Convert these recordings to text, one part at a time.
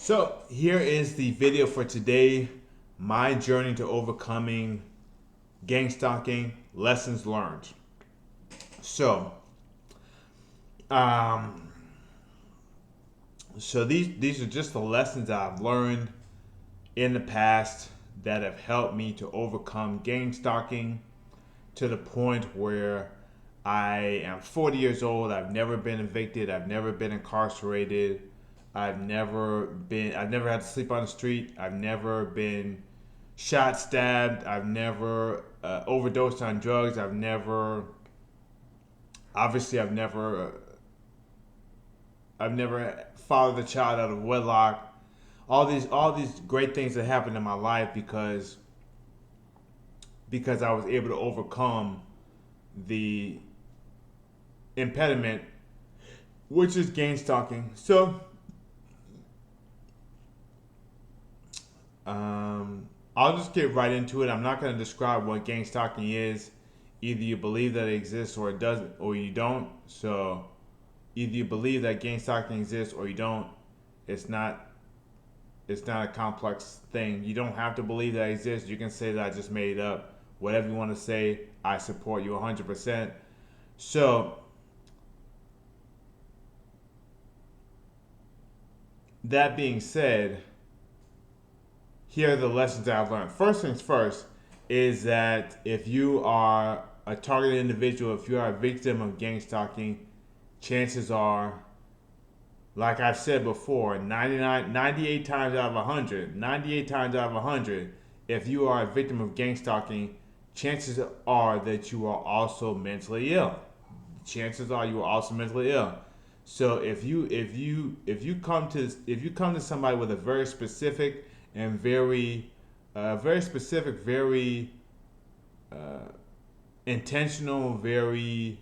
So here is the video for today. My journey to overcoming gang stalking, lessons learned. So, um, these are just the lessons that I've learned in the past that have helped me to overcome gang stalking to the point where I am 40 years old. I've never been evicted. I've never been incarcerated. I've never had to sleep on the street. I've never been shot, stabbed. I've never overdosed on drugs. I've never fathered a child out of wedlock. All these great things that happened in my life because I was able to overcome the impediment, which is gang stalking. So, I'll just get right into it. I'm not going to describe what gang stalking is. Either you believe that it exists or it doesn't, or you don't. So, either you believe that gang stalking exists or you don't. It's not. It's not a complex thing. You don't have to believe that it exists. You can say that I just made it up. Whatever you want to say, I support you 100%. So, that being said, here are the lessons that I've learned. First things first is that if you are a targeted individual, if you are a victim of gang stalking, chances are, like I've said before, 98 times out of 100, 98 times out of 100, if you are a victim of gang stalking, chances are that you are also mentally ill. Chances are you are also mentally ill. So if you come to somebody with a very specific and very specific, very uh, intentional, very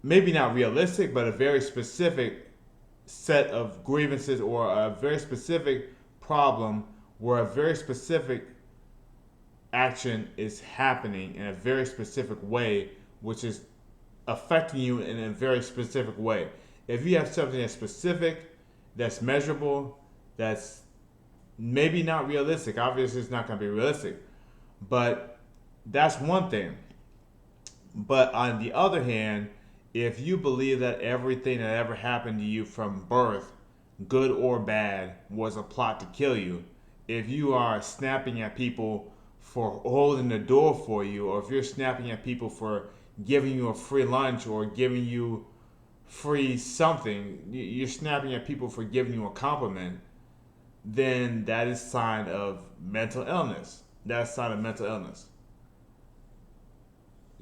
maybe not realistic, but a very specific set of grievances or a very specific problem where a very specific action is happening in a very specific way, which is affecting you in a very specific way. If you have something that's specific, that's measurable, that's maybe not realistic, obviously it's not going to be realistic, but that's one thing. But on the other hand, if you believe that everything that ever happened to you from birth, good or bad, was a plot to kill you, if you are snapping at people for holding the door for you, or if you're snapping at people for giving you a free lunch or giving you free something, you're snapping at people for giving you a compliment, then that is a sign of mental illness. That's a sign of mental illness.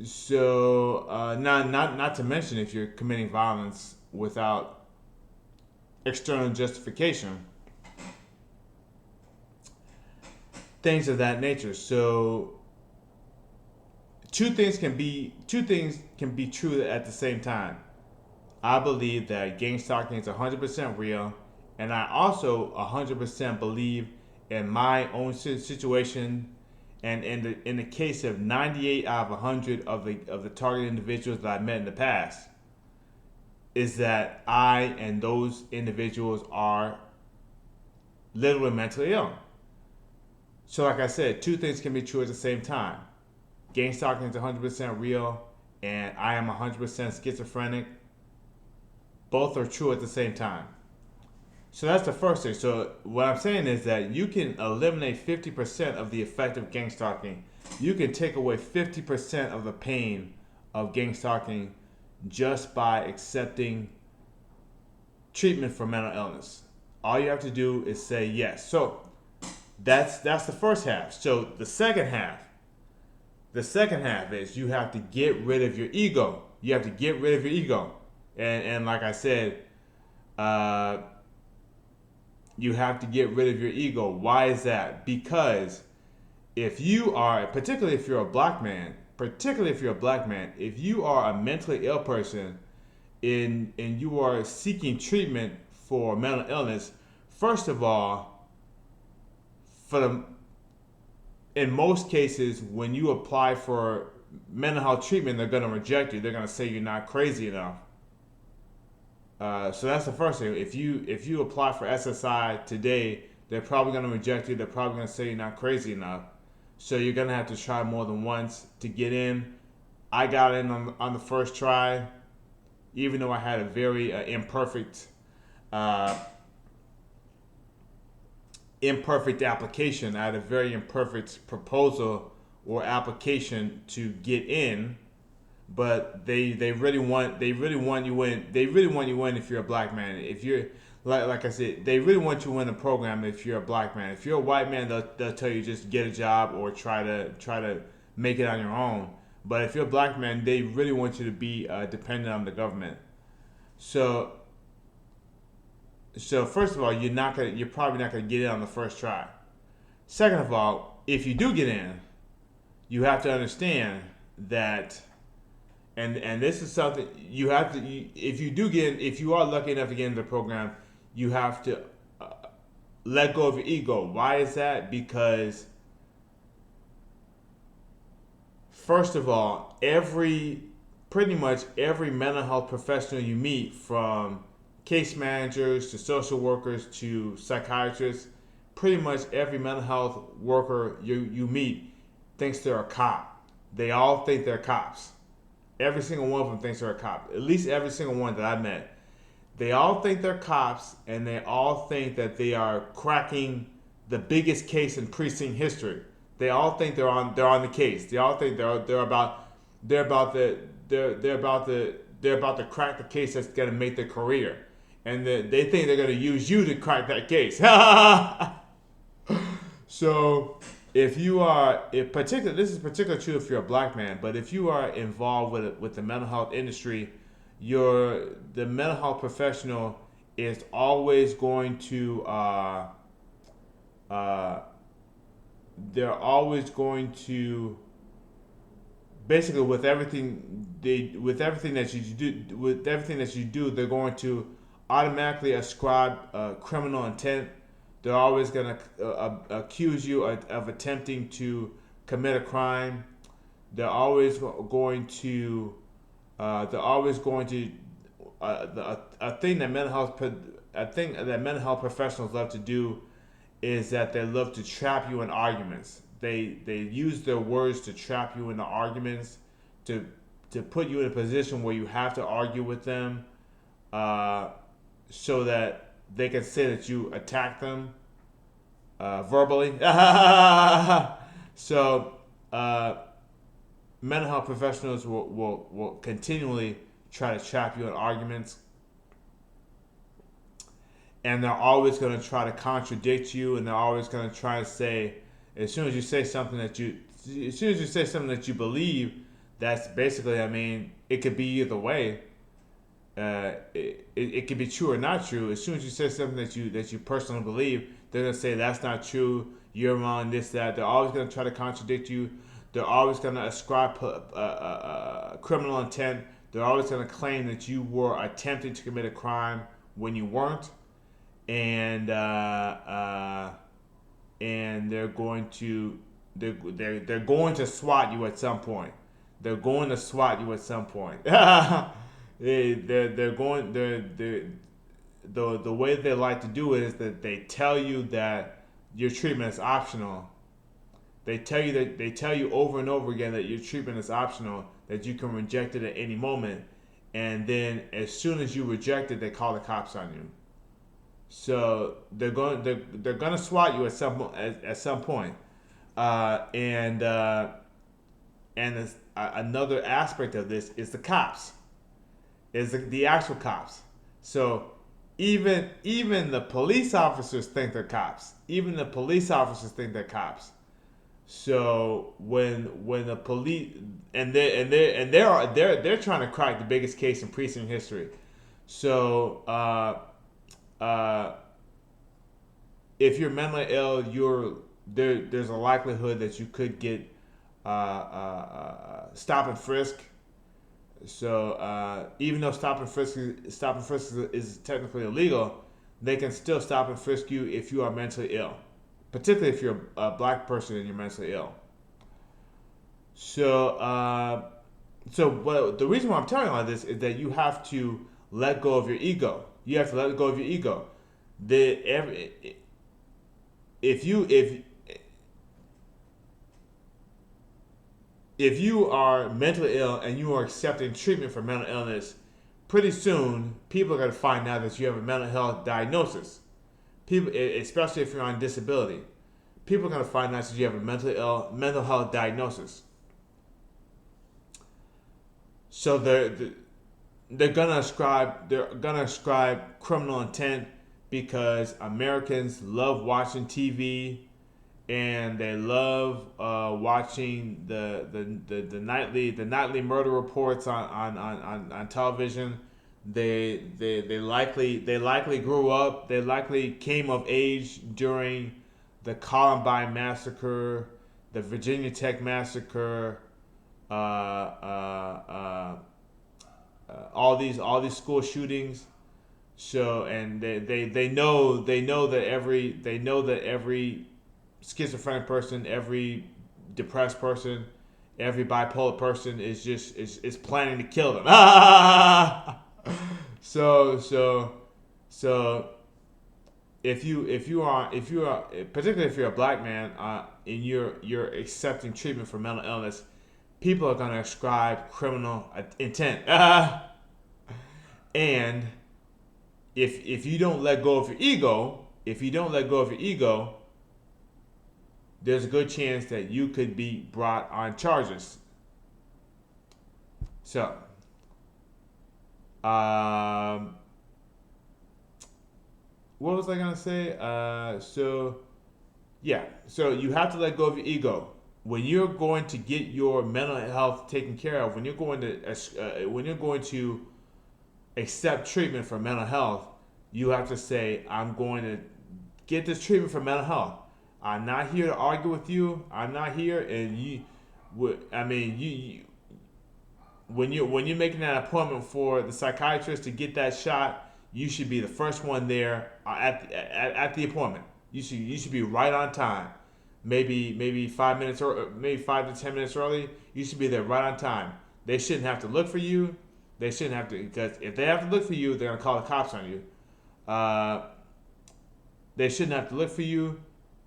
So, not to mention if you're committing violence without external justification, things of that nature. So, two things can be true at the same time. I believe that gang stalking is 100% real, and I also 100% believe in my own situation. And in the case of 98 out of 100 of the target individuals that I met in the past, is that I and those individuals are literally mentally ill. So, like I said, two things can be true at the same time. Gang stalking is 100% real, and I am 100% schizophrenic. Both are true at the same time. So that's the first thing. So what I'm saying is that you can eliminate 50% of the effect of gang stalking. You can take away 50% of the pain of gang stalking just by accepting treatment for mental illness. All you have to do is say yes. So that's the first half. So the second half is you have to get rid of your ego. You have to get rid of your ego. And like I said, you have to get rid of your ego. Why is that? Because if you are, particularly if you're a black man, if you are a mentally ill person and you are seeking treatment for mental illness, first of all, for the in most cases, when you apply for mental health treatment, they're going to reject you. They're going to say you're not crazy enough. So that's the first thing. If you apply for SSI today, they're probably going to reject you. They're probably going to say you're not crazy enough. So you're going to have to try more than once to get in. I got in on the first try, even though I had a very uh, imperfect application. I had a very imperfect proposal or application to get in, but they really want you in. They really want you in if you're a black man. If you're like I said, they really want you in the program if you're a black man. If you're a white man, they'll tell you just get a job or try to make it on your own. But if you're a black man, they really want you to be dependent on the government. So first of all, you're probably not gonna get in on the first try. Second of all, if you do get in, you have to understand that, and this is something you have to. If you do get in, if you are lucky enough to get into the program, you have to let go of your ego. Why is that? Because first of all, pretty much every mental health professional you meet, from case managers to social workers to psychiatrists, pretty much every mental health worker you meet thinks they're a cop. They all think they're cops. Every single one of them thinks they're a cop. At least every single one that I met. They all think they're cops, and they all think that they are cracking the biggest case in precinct history. They all think they're on the case. They all think they're about to crack the case that's gonna make their career, and they think they're gonna use you to crack that case. So this is particularly true if you're a black man, but if you are involved with the mental health industry, the mental health professional is always going to they're always going to basically with everything that you do, they're going to automatically ascribe criminal intent. They're always going to accuse you of attempting to commit a crime. They're always going to a thing that mental health professionals love to do is that they love to trap you in arguments. They use their words to trap you into arguments, to put you in a position where you have to argue with them, so that they can say that you attack them verbally. So mental health professionals will continually try to trap you in arguments, and they're always going to try to contradict you, and they're always going to try to say, as soon as you say something that you believe, that's basically, I mean, it could be either way. It could be true or not true. As soon as you say something that you personally believe, they're gonna say that's not true. You're wrong. This, that. They're always gonna try to contradict you. They're always gonna ascribe criminal intent. They're always gonna claim that you were attempting to commit a crime when you weren't, and they're going to SWAT you at some point. They're going to SWAT you at some point. The way they like to do it is that they tell you that your treatment is optional. They tell you over and over again that your treatment is optional, that you can reject it at any moment, and then as soon as you reject it, they call the cops on you. So they're gonna SWAT you at some point, and another aspect of this is the cops, is the actual cops. So even the police officers think they're cops. Even the police officers think they're cops. So when the police they're trying to crack the biggest case in precinct history. So if you're mentally ill, there's a likelihood that you could get stop and frisk. So even though stop and frisk is technically illegal, they can still stop and frisk you if you are mentally ill, particularly if you're a black person and you're mentally ill. So but the reason why I'm telling you all this is that you have to let go of your ego. You have to let go of your ego. The every if you are mentally ill and you are accepting treatment for mental illness, pretty soon people are going to find out that you have a mental health diagnosis. People, especially if you're on disability, people are going to find out that you have a mental health diagnosis. So they're gonna ascribe criminal intent because Americans love watching TV and they love watching the nightly murder reports on television. They likely grew up. They likely came of age during the Columbine massacre, the Virginia Tech massacre, all these school shootings. So and they know that every schizophrenic person, every depressed person, every bipolar person is planning to kill them. So if you are particularly if you're a black man and you're accepting treatment for mental illness, people are gonna ascribe criminal intent. And if you don't let go of your ego, there's a good chance that you could be brought on charges. So, um, what was I gonna say? So you have to let go of your ego when you're going to get your mental health taken care of. When you're going to accept treatment for mental health, you have to say, I'm going to get this treatment for mental health. I'm not here to argue with you. I'm not here, and when you're making that appointment for the psychiatrist to get that shot, you should be the first one there at the appointment. You should be right on time. Maybe 5 minutes or maybe 5 to 10 minutes early. You should be there right on time. They shouldn't have to look for you. They shouldn't have to, because if they have to look for you, they're gonna call the cops on you. They shouldn't have to look for you.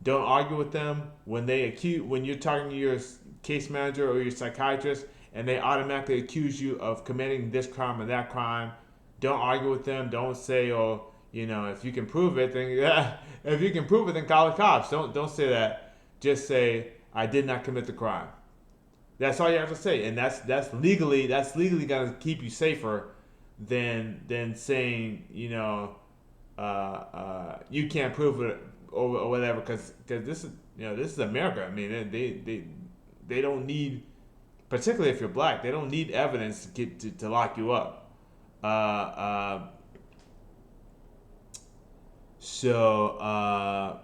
Don't argue with them when you're talking to your case manager or your psychiatrist, and they automatically accuse you of committing this crime or that crime. Don't argue with them. Don't say, "Oh, if you can prove it, then if you can prove it, then call the cops." Don't say that. Just say, "I did not commit the crime." That's all you have to say, and that's legally gonna keep you safer than saying you can't prove it or whatever, because this is America. I mean, they don't need, particularly if you're black, they don't need evidence to lock you up. Uh, uh, so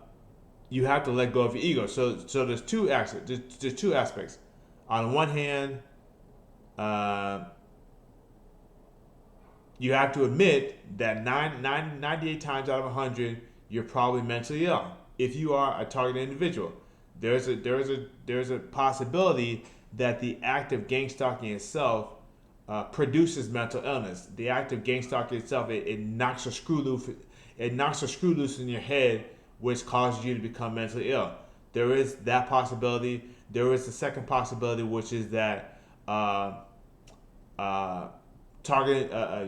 you have to let go of your ego. So there's two aspects. On one hand, uh, you have to admit that 98 times out of 100, you're probably mentally ill. If you are a targeted individual, there's a possibility that the act of gang stalking itself produces mental illness. The act of gang stalking itself, it knocks a screw loose. It knocks a screw loose in your head, which causes you to become mentally ill. There is that possibility. There is the second possibility, which is that uh,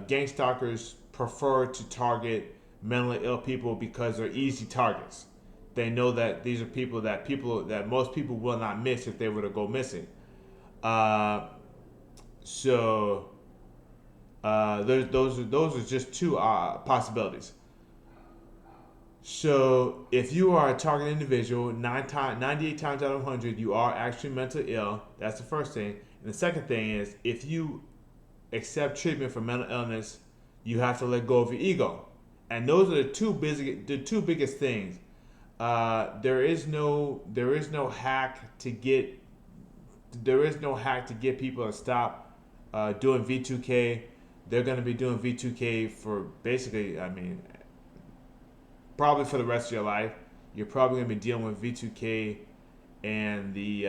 gang stalkers prefer to target mentally ill people because they're easy targets. They know that these are people that most people will not miss if they were to go missing. Uh, so those are just two possibilities. So if you are a target individual, 98 times out of 100, you are actually mentally ill. That's the first thing. And the second thing is, if you accept treatment for mental illness, you have to let go of your ego. And those are the two biggest things. There is no hack to get people to stop doing V2K. They're going to be doing V2K for basically, probably for the rest of your life. You're probably going to be dealing with V2K and the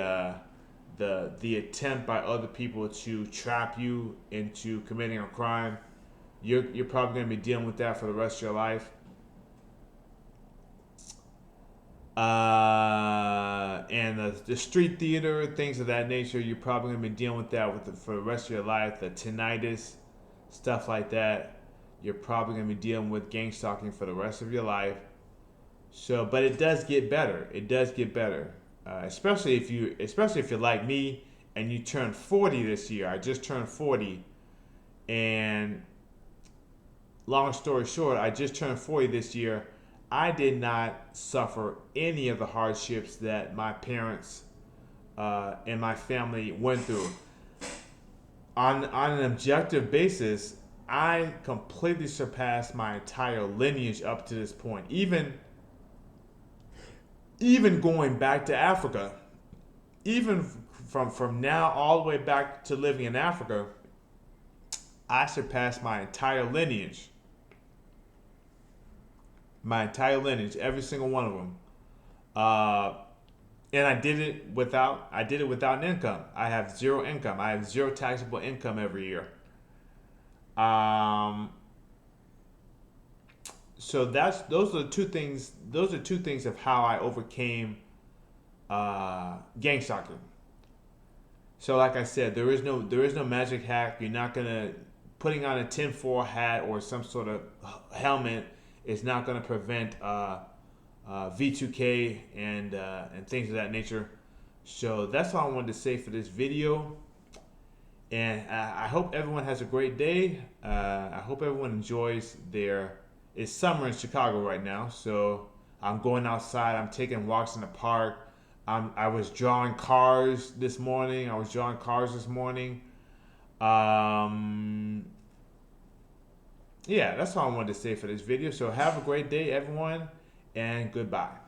attempt by other people to trap you into committing a crime. you're probably going to be dealing with that for the rest of your life. And the street theater, things of that nature, you're probably going to be dealing with that for the rest of your life. The tinnitus, stuff like that, you're probably going to be dealing with gang stalking for the rest of your life. So, but it does get better. It does get better, especially if you're like me and you turn 40 this year. I just turned 40, and long story short, I just turned 40 this year. I did not suffer any of the hardships that my parents and my family went through. On an objective basis, I completely surpassed my entire lineage up to this point. Even going back to Africa, even from now all the way back to living in Africa, I surpassed my entire lineage. My entire lineage, every single one of them. Uh, and I did it without an income. I have zero income. I have zero taxable income every year. Um, so those are two things. Those are two things of how I overcame gang stalking. So like I said, there is no magic hack. You're not gonna putting on a tinfoil hat or some sort of helmet is not gonna prevent V2K and things of that nature. So that's all I wanted to say for this video. And I hope everyone has a great day. I hope everyone enjoys their. It's summer in Chicago right now, so I'm going outside. I'm taking walks in the park. I was drawing cars this morning. Yeah, that's all I wanted to say for this video. So have a great day, everyone, and goodbye.